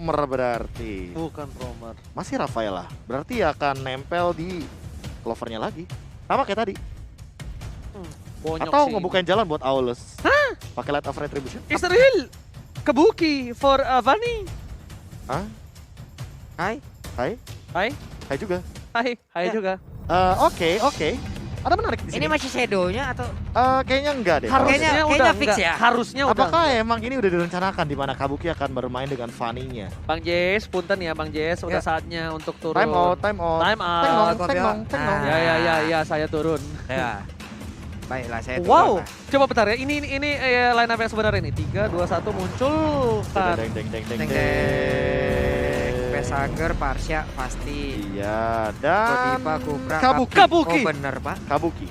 Romer berarti. Bukan Romer. Masih Rafaela. Berarti akan nempel di Clovernya lagi. Sama kayak tadi. Bonyok Atau sih. ngebukain jalan buat Aulus. Hah? Pakai Light of Retribution. Israel! Kabuki for Vani. Hah? Hai. Hai? Hai. Hai juga. Hai. Hai Ya. juga. Oke. Ada menarik di sini. Ini masih shadownya atau? Kayaknya enggak deh. Harusnya Kayaknya udah fix enggak. ya? Harusnya udah. Apakah emang ini udah direncanakan di mana Kabuki akan bermain dengan Fanny-nya? Bang Jess, punten ya Bang Jess, udah Ya. saatnya untuk turun. Time out. Time Teng out. nong. Ya, saya turun. Ya. Baiklah saya Wow, turun, Pak. coba bentar ya. Ini line up yang sebenarnya ini. 3, 2, 1 muncul kan. Deng. Deng. Pesager, Parsha pasti. Iya, dan Godiva, Kupra, Kabuki. Oh bener Pak. Kabuki.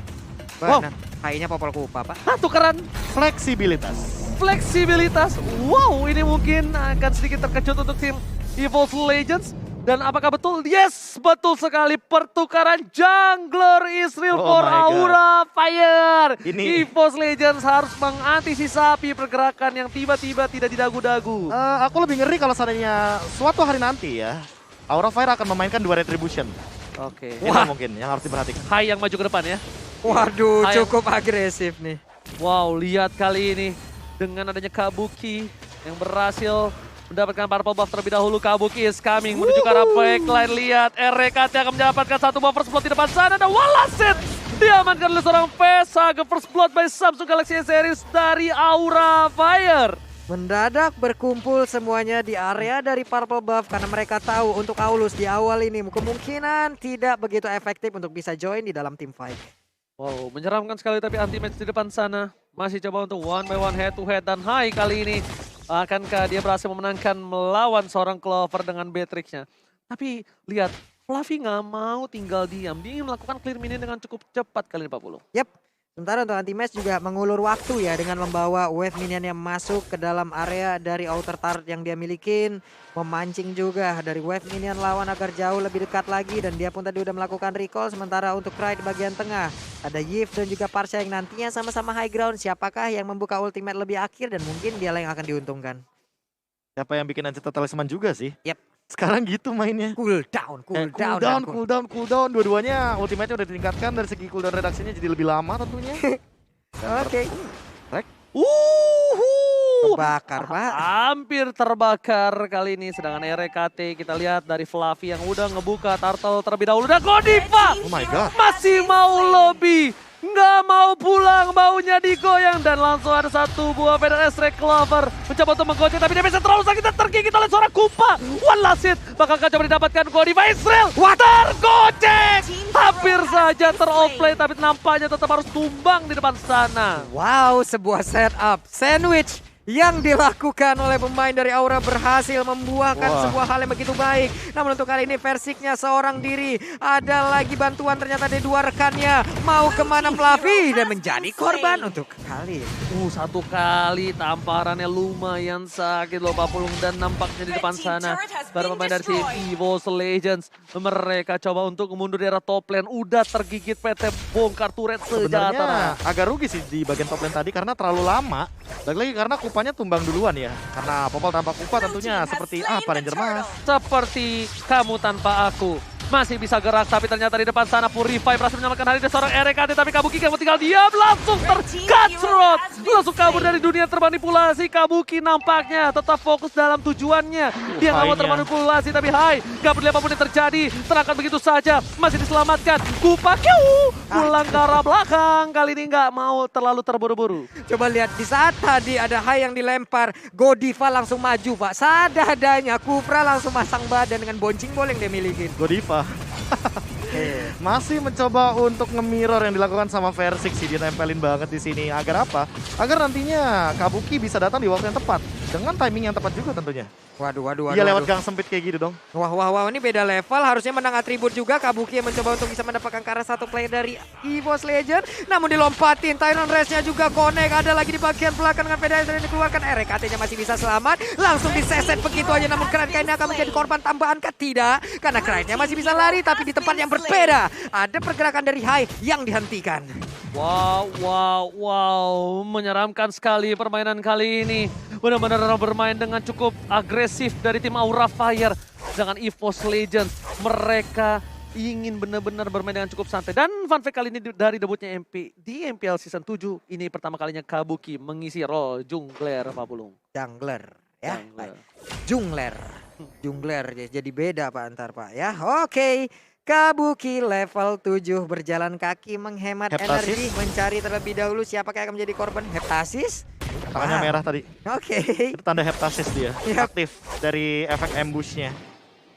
Bener. Kayaknya Popol Kupa Pak. Tukeran Fleksibilitas. fleksibilitas. Wow, ini mungkin akan sedikit terkejut untuk tim Evolve Legends. Dan apakah betul? Yes, betul sekali. Pertukaran jungler Israel Oh for my God. Aura Fire. Ini- Evolve Legends harus mengantisipasi pergerakan yang tiba-tiba tidak didagu-dagu. Aku lebih ngeri kalau seandainya suatu hari nanti ya, Aura Fire akan memainkan 2 Retribution. Oke. Itu mungkin yang harus diperhatikan. Hai yang maju ke depan ya. Waduh, Ayo. cukup agresif nih. Wow, lihat kali ini dengan adanya Kabuki yang berhasil mendapatkan purple buff terlebih dahulu. Kabuki is coming menuju ke arah backline. Lihat RKT akan mendapatkan satu buff first blood di depan sana. Ada Walasit diamankan oleh seorang Vesaga first blood by Samsung Galaxy S Series dari Aura Fire. Mendadak berkumpul semuanya di area dari Purple Buff karena mereka tahu untuk Aulus di awal ini kemungkinan tidak begitu efektif untuk bisa join di dalam team fight. Wow, menyeramkan sekali tapi anti-match di depan sana. Masih coba untuk one by one head to head. Dan Hai kali ini akankah dia berhasil memenangkan melawan seorang Clover dengan Beatrix-nya. Tapi lihat, Fluffy nggak mau tinggal diam. Dia ingin melakukan clear minion dengan cukup cepat kali ini 40. Yap. Sementara untuk anti-match juga mengulur waktu ya dengan membawa wave minion yang masuk ke dalam area dari outer turret yang dia milikin. Memancing juga dari wave minion lawan agar jauh lebih dekat lagi. Dan dia pun tadi udah melakukan recall. Sementara untuk Cry di bagian tengah. Ada Yif dan juga Parsha yang nantinya sama-sama high ground. Siapakah yang membuka ultimate lebih akhir dan mungkin dia yang akan diuntungkan. Siapa yang bikin Ancient Talisman juga sih? Yap. Sekarang gitu mainnya. Cooldown. Cooldown. Dua-duanya ultimate-nya udah ditingkatkan dari segi cooldown redaksinya jadi lebih lama tentunya. Oke. Terbakar Pak. Hampir terbakar kali ini. Sedangkan RKT kita lihat dari Fluffy yang udah ngebuka turtle terlebih dahulu. Dan Godiva Oh my god. masih mau lebih. Nggak mau pulang, maunya digoyang. Dan langsung ada satu buah Feather Strike Clover. Mencoba untuk menggocek, tapi dia bisa terlalu sakit dan tergigit oleh seorang Kupa. One last hit, bakal coba didapatkan Godiva. Israel tergocek. Hampir saja terofflay, tapi nampaknya tetap harus tumbang di depan sana. Wow, sebuah setup sandwich yang dilakukan oleh pemain dari Aura berhasil membuahkan Wah. sebuah hal yang begitu baik. Namun untuk kali ini versiknya seorang diri. Ada lagi bantuan ternyata dari dua rekannya. Mau kemana Fluffy dan menjadi korban untuk kali ini. Satu kali tamparannya lumayan sakit loh Pak Pulung. Dan nampaknya di depan sana para pemain dari tim Evolve Legends. Mereka coba untuk mundur di arah top lane. Udah tergigit PT bongkar turret sejahtera. Sebenarnya agak rugi sih di bagian top lane tadi karena terlalu lama. Lagi karena Kupanya tumbang duluan ya. Karena Popol tanpa Kupa tentunya seperti apa Ranger Mas? Seperti kamu tanpa aku. Masih bisa gerak tapi ternyata di depan sana Purify berhasil menyelamatkan hari ini seorang RKT. Tapi Kabuki yang tinggal diam langsung tercutthroat. Langsung kabur dari dunia termanipulasi. Kabuki nampaknya tetap fokus dalam tujuannya. Dia nggak mau Hai-nya. termanipulasi tapi Hai. Gak peduli apapun yang terjadi. Terangkat begitu saja. Masih diselamatkan. Kupa pulang ke arah belakang. Kali ini nggak mau terlalu terburu-buru. Coba lihat di saat tadi ada Hai yang dilempar. Godiva langsung maju Pak. Sadadanya Kupra langsung masang badan dengan boncing bol yang dia milikin. Godiva. Masih mencoba untuk nge-mirror yang dilakukan sama Versik sih. Dia nempelin banget di sini. Agar apa? Agar nantinya Kabuki bisa datang di waktu yang tepat. Dengan timing yang tepat juga tentunya. Waduh. Dia lewat gang sempit kayak gitu dong. Wah, ini beda level. Harusnya menang atribut juga. Kabuki yang mencoba untuk bisa mendapatkan karena satu play dari EVOS Legend. Namun dilompatin. Tyrant Race-nya juga connect. Ada lagi di bagian belakang dengan Federation yang dikeluarkan. RKT-nya masih bisa selamat. Langsung diseset begitu aja. Namun Kraken ini akan menjadi korban tambahan kah? Tidak. Karena Kraken-nya masih bisa lari. Tapi di tempat yang berbeda. berbeda. Ada pergerakan dari Hai yang dihentikan. Wow. Menyeramkan sekali permainan kali ini. Benar-benar bermain dengan cukup agresif dari tim Aura Fire. Dengan EVOS Legends, mereka ingin benar-benar bermain dengan cukup santai. Dan fun fact kali ini dari debutnya MP di MPL Season 7, ini pertama kalinya Kabuki mengisi role jungler Pak Pulung. Jungler ya. Jungler. Jungler jadi beda Pak antar Pak ya. Oke. Kabuki level 7 berjalan kaki menghemat Heptasis. energi, mencari terlebih dahulu siapa yang akan menjadi korban Heptasis. Tangannya merah tadi. Oke. Itu tanda Heptasis dia. Yap. Aktif dari efek ambushnya.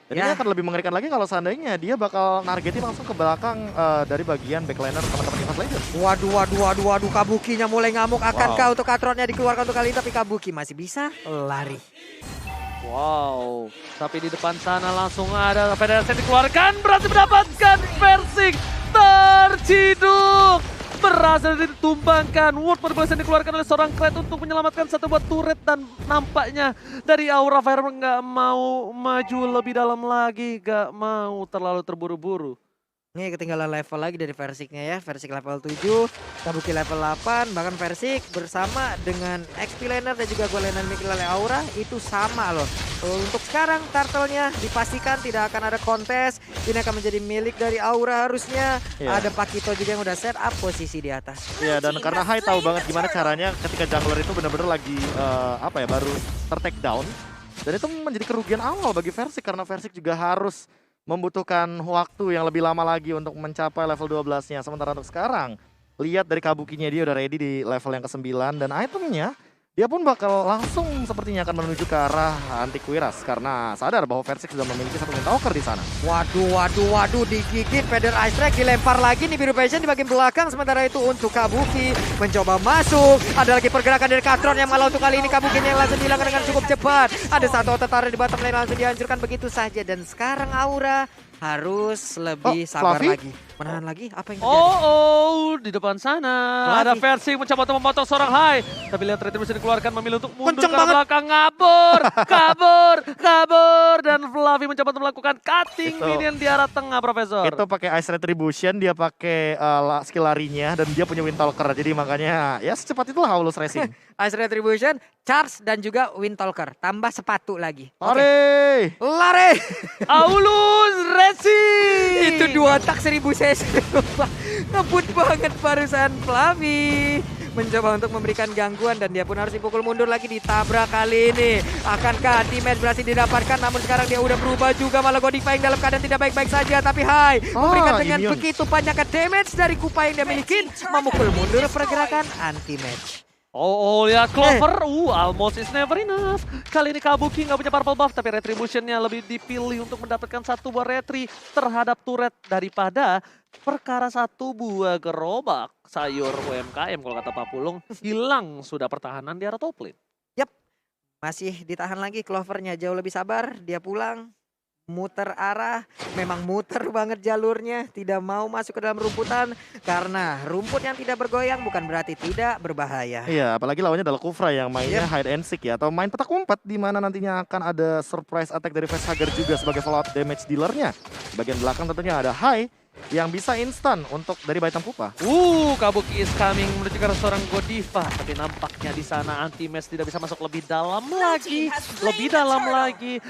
Dan Ya. ini akan lebih mengerikan lagi kalau seandainya dia bakal nargetin langsung ke belakang dari bagian backliner teman-teman EVOS Legends. Waduh, Kabukinya mulai ngamuk. Akankah untuk Katronnya dikeluarkan untuk kali ini, tapi Kabuki masih bisa lari. Wow, tapi di depan sana langsung ada Federasi yang dikeluarkan, berhasil mendapatkan Versing terciduk. Berhasil ditumbangkan, World Manipulation dikeluarkan oleh seorang Kret untuk menyelamatkan satu buah turret dan nampaknya dari Aura Fire nggak mau maju lebih dalam lagi, nggak mau terlalu terburu-buru. Ini ketinggalan level lagi dari Versiknya ya. Versik level 7, Kabuki level 8, bahkan Versik bersama dengan XP laner dan juga gol laner Mikil oleh Aura itu sama loh. Untuk sekarang turtle-nya dipastikan tidak akan ada kontes. Ini akan menjadi milik dari Aura harusnya. Iya. Ada Pakito juga yang udah set up posisi di atas. Ya, dan karena Hai tahu banget gimana caranya ketika jungler itu benar-benar lagi baru ter-take down. Dan itu menjadi kerugian awal bagi Versik karena Versik juga harus membutuhkan waktu yang lebih lama lagi untuk mencapai level 12-nya. Sementara untuk sekarang, lihat dari Kabukinya dia udah ready di level yang ke-9 dan itemnya dia pun bakal langsung sepertinya akan menuju ke arah anti-Quiras karena sadar bahwa Versik sudah memiliki satu Windtalker di sana. Waduh, digigit Feather Ice Strike, dilempar lagi nih Biru Passion di bagian belakang. Sementara itu untuk Kabuki mencoba masuk. Ada lagi pergerakan dari Katron yang malah untuk kali ini Kabukinya yang langsung dihilangkan dengan cukup cepat. Ada satu otot di bottom lane langsung dihancurkan begitu saja. Dan sekarang Aura harus lebih sabar Fluffy? lagi. Menahan lagi apa yang terjadi? Di depan sana Fluffy. ada Versing mencoba untuk memotong seorang Hai. Tapi lihat Retribution dikeluarkan memilih untuk mundur Kenceng ke banget. belakang, kabur. Dan Fluffy mencoba untuk melakukan cutting Itu. minion di arah tengah, Profesor. Itu pakai Ice Retribution, dia pakai skill larinya dan dia punya Windtalker. Jadi makanya ya secepat itulah Aulus Racing. Ice Retribution, Charge dan juga Windtalker. Tambah sepatu lagi. Oke. Lari! Lari! Aulus Racing. Itu 2 tak 1000 cc. Ngebut banget barusan Fluffy. Mencoba untuk memberikan gangguan dan dia pun harus dipukul mundur lagi, ditabrak kali ini. Akankah damage berhasil didapatkan, namun sekarang dia udah berubah juga, malah Godiva yang dalam keadaan tidak baik-baik saja. Tapi Hai memberikan dengan immune. begitu banyaknya damage dari Kupa yang dia miliki, memukul mundur pergerakan anti-match. Lihat Clover, almost is never enough. Kali ini Kabuki nggak punya purple buff, tapi Retribution-nya lebih dipilih untuk mendapatkan satu buah retri terhadap turret daripada perkara satu buah gerobak sayur UMKM kalau kata Pak Pulung. Hilang sudah pertahanan di arah top lane. Masih ditahan lagi, Clovernya jauh lebih sabar, dia pulang. Muter arah, memang muter banget jalurnya, tidak mau masuk ke dalam rumputan karena rumput yang tidak bergoyang bukan berarti tidak berbahaya. Iya, apalagi lawannya adalah Kufra yang mainnya hide and seek ya, atau main petak umpet di mana nantinya akan ada surprise attack dari Facehugger juga sebagai follow up damage dealernya. Di bagian belakang tentunya ada Hai yang bisa instan untuk dari Baitam Pupa. Kabuki is coming menuju ke arah seorang Godiva, tapi nampaknya di sana anti-match tidak bisa masuk lebih dalam lagi,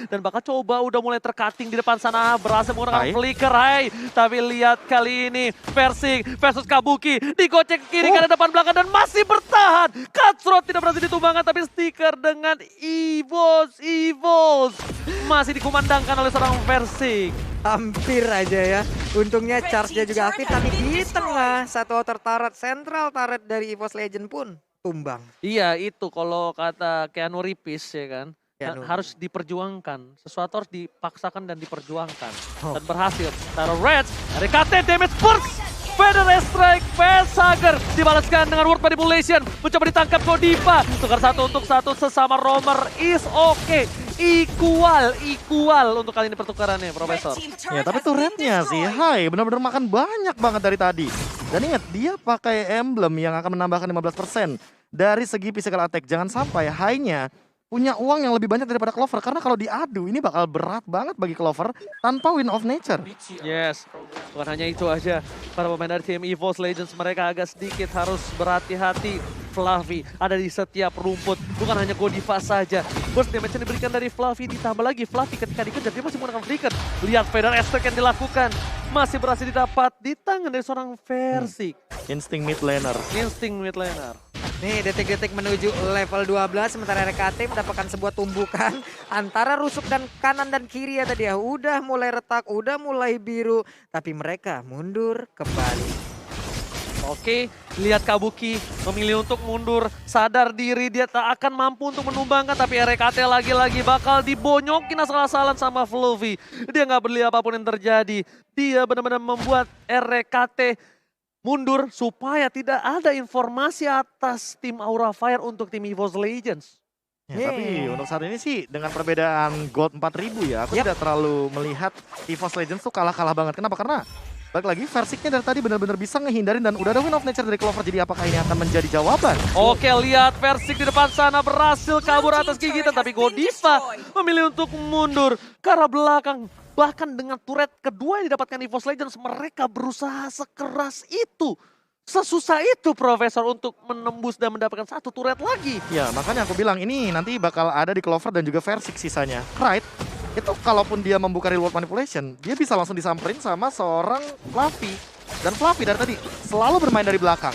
dan bakal coba udah mulai tercutting di depan sana, berhasil menggunakan Hai. flicker Hai. Tapi lihat kali ini Versing versus Kabuki, digocek kiri kanan depan belakang dan masih bertahan. Cutthroat tidak berhasil ditumbangkan, tapi stiker dengan EVOS masih dikumandangkan oleh seorang Versing. Hampir aja ya. Untungnya charge-nya juga aktif, tapi di tengah satu outer turret, central turret dari EVOS Legend pun tumbang. Iya itu kalau kata Keanu Reeves ya kan. Keanu. Harus diperjuangkan. Sesuatu harus dipaksakan dan diperjuangkan. Oh. Dan berhasil. Taruh Reds dari KT damage burst. Feather Strike, Facehugger dibalaskan dengan World Manipulation. Mencoba ditangkap Godiva. Tukar 1 untuk 1 sesama roamer is okay. Equal untuk kali ini pertukarannya, Profesor. Ya, tapi turretnya sih Hai benar-benar makan banyak banget dari tadi. Dan ingat, dia pakai emblem yang akan menambahkan 15% dari segi physical attack. Jangan sampai Hai-nya punya uang yang lebih banyak daripada Clover. Karena kalau diadu ini bakal berat banget bagi Clover tanpa Win of Nature. Yes, bukan hanya itu aja. Para pemain dari tim EVOS Legends mereka agak sedikit harus berhati-hati. Fluffy ada di setiap rumput, bukan hanya Godiva saja. Burst damage yang diberikan dari Fluffy, ditambah lagi Fluffy ketika dikejar dia masih menggunakan flicker. Lihat Vader Astrek yang dilakukan, masih berhasil didapat di tangan dari seorang Versik. Insting mid laner. Insting mid laner. Nih detik-detik menuju level 12 sementara RKT mendapatkan sebuah tumbukan antara rusuk dan kanan dan kiri ya tadi ya. Udah mulai retak, udah mulai biru, tapi mereka mundur kembali. Oke, lihat Kabuki memilih untuk mundur, sadar diri dia tak akan mampu untuk menumbangkan, tapi RKT lagi-lagi bakal dibonyokin asal-asalan sama Fluffy. Dia nggak peduli apapun yang terjadi, dia benar-benar membuat RKT mundur supaya tidak ada informasi atas tim Aura Fire untuk tim EVOS Legends. Ya, tapi untuk saat ini sih dengan perbedaan gold 4000 ya, aku tidak terlalu melihat EVOS Legends tuh kalah-kalah banget. Kenapa? Karena balik lagi Versiknya dari tadi benar-benar bisa ngehindarin dan udah ada Win of Nature dari Clover. Jadi apakah ini akan menjadi jawaban? Oke, lihat Versik di depan sana berhasil kabur atas gigitan, tapi Godiva memilih untuk mundur ke arah belakang. Bahkan dengan turret kedua yang didapatkan EVOS Legends, mereka berusaha sekeras itu. Sesusah itu Profesor untuk menembus dan mendapatkan satu turret lagi. Ya makanya aku bilang ini nanti bakal ada di Clover dan juga Versik sisanya. Right, itu kalaupun dia membuka reward manipulation, dia bisa langsung disamperin sama seorang Fluffy. Dan Fluffy dari tadi selalu bermain dari belakang.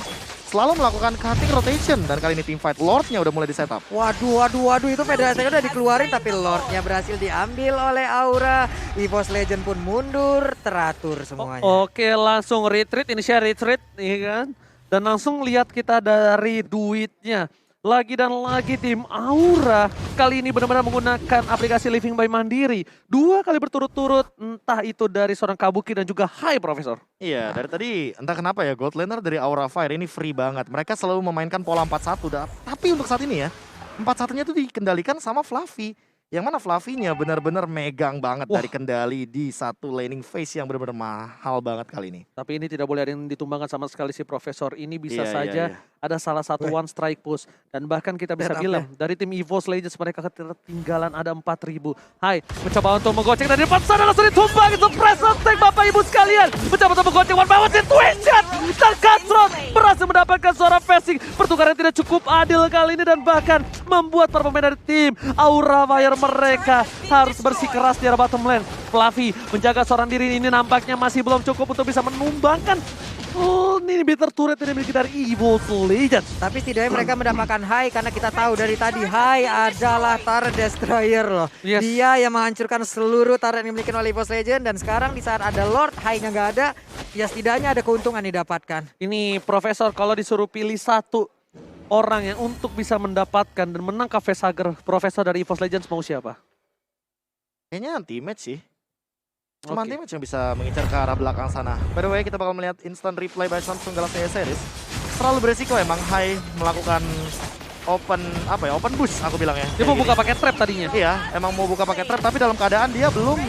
Selalu melakukan cutting rotation dan kali ini teamfight Lordnya udah mulai di setup. Waduh itu Federasinya udah dikeluarin tapi Lordnya berhasil diambil oleh Aura. EVOS Legend pun mundur, teratur semuanya. Oke, langsung retreat, initial retreat, iya kan? Dan langsung lihat kita dari duitnya. Lagi dan lagi tim Aura kali ini benar-benar menggunakan aplikasi Living by Mandiri. 2 kali berturut-turut, entah itu dari seorang Kabuki dan juga Hai Profesor. Iya, dari tadi entah kenapa ya gold laner dari Aura Fire ini free banget. Mereka selalu memainkan pola 4-1. Tapi untuk saat ini ya, 4-1-nya tuh dikendalikan sama Fluffy. Yang mana Fluffy-nya benar-benar megang banget dari kendali di satu laning phase yang benar-benar mahal banget kali ini. Tapi ini tidak boleh ada yang ditumbangkan sama sekali si Profesor. Ini bisa saja ada salah satu one strike push. Dan bahkan kita bisa bilang dari tim EVOS Legends mereka ketinggalan ada 4000. Hai, mencoba untuk menggocek dari depan sana langsung ditumbangin. Surprise attack Bapak Ibu sekalian. Mencoba untuk menggocek one by one situation. Dan Cutthroat berhasil mendapatkan seorang Versik. Pertukaran tidak cukup adil kali ini dan bahkan membuat para pemain dari tim Aura Fire mereka harus bersikeras di arah bottom lane. Fluffy menjaga seorang diri ini nampaknya masih belum cukup untuk bisa menumbangkan. Oh, ini bitter turret yang dimiliki dari EVOS Legends. Tapi setidaknya mereka mendapatkan Hai karena kita tahu dari tadi Hai adalah turret destroyer loh. Yes. Dia yang menghancurkan seluruh turret yang dimiliki oleh EVOS Legends dan sekarang di saat ada Lord, Hai-nya nggak ada, ya setidaknya ada keuntungan didapatkan. Ini Profesor kalau disuruh pilih satu orang yang untuk bisa mendapatkan dan menangkap facehugger Profesor dari EVOS Legends mau siapa? Kayaknya anti-match sih. Cuma anti-match yang bisa mengincar ke arah belakang sana. By the way, kita bakal melihat instant replay by Samsung Galaxy S Series. Terlalu beresiko emang Hai melakukan open boost aku bilang ya. Dia mau buka pakai trap tadinya. Iya, emang mau buka pakai trap tapi dalam keadaan dia belum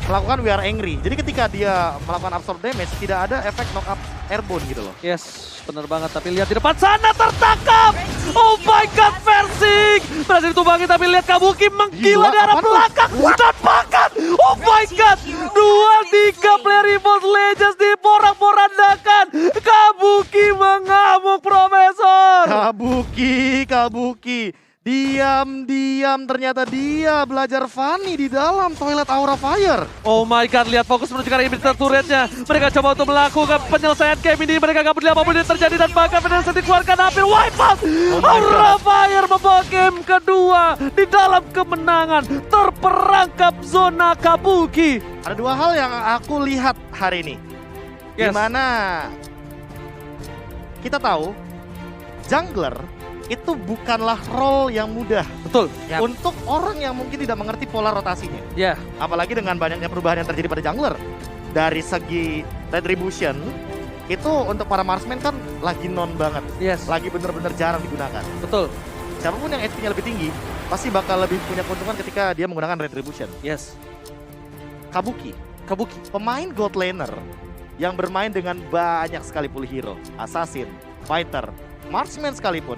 melakukan We Are Angry. Jadi ketika dia melakukan absorb damage tidak ada efek knock up airborne gitu loh. Yes, bener banget. Tapi lihat di depan sana tertangkap. Oh my god, Versik berhasil ditumbangin tapi lihat Kabuki menggila di arah belakang dan bahkan oh my god, 2-3 player EVOS Legends diporak-porandakan. Kabuki mengamuk Profesor. Kabuki. Diam-diam ternyata dia belajar Fanny di dalam toilet Aura Fire. Oh my god, lihat fokus menuju ke arah inhibitor turretnya. Mereka coba untuk melakukan penyelesaian game ini. Mereka gak peduli apapun yang terjadi dan bahkan Federasi dikeluarkan hampir wipe out. Aura Fire membawa game kedua di dalam kemenangan. Terperangkap zona Kabuki. Ada 2 hal yang aku lihat hari ini. Dimana kita tahu jungler itu bukanlah role yang mudah. Betul. Untuk orang yang mungkin tidak mengerti pola rotasinya. Ya. Apalagi dengan banyaknya perubahan yang terjadi pada jungler. Dari segi retribution, itu untuk para marksman kan lagi non banget. Yes. Lagi bener-bener jarang digunakan. Betul. Siapapun yang HP-nya lebih tinggi, pasti bakal lebih punya keuntungan ketika dia menggunakan retribution. Yes. Kabuki, pemain gold laner yang bermain dengan banyak sekali pool hero, assassin, fighter, marksman sekalipun.